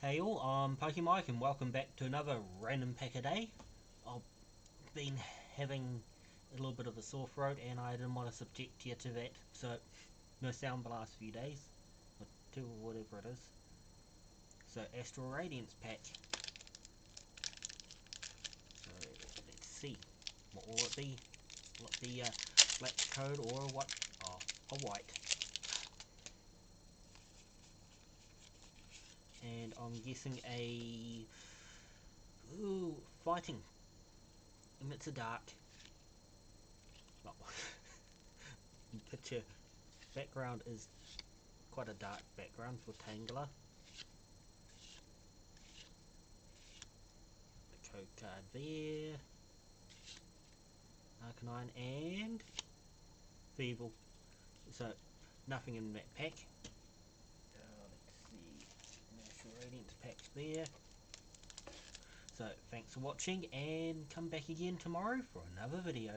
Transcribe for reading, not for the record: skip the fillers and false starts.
Hey all, I'm Pokemon and welcome back to another random pack a day. I've been having a little bit of a sore throat and I didn't want to subject you to that, so no sound the last few days, or 2 or whatever it is. So Astral Radiance pack. So let's see, what will it be? Will it be a black code or what? Oh, a white. And I'm guessing a fighting. And it's a dark. Oh. Picture background is quite a dark background for Tangela. The code card there. Arcanine and Feeble. So nothing in that pack. Let's see. Natural Radiance pack there. So thanks for watching and come back again tomorrow for another video.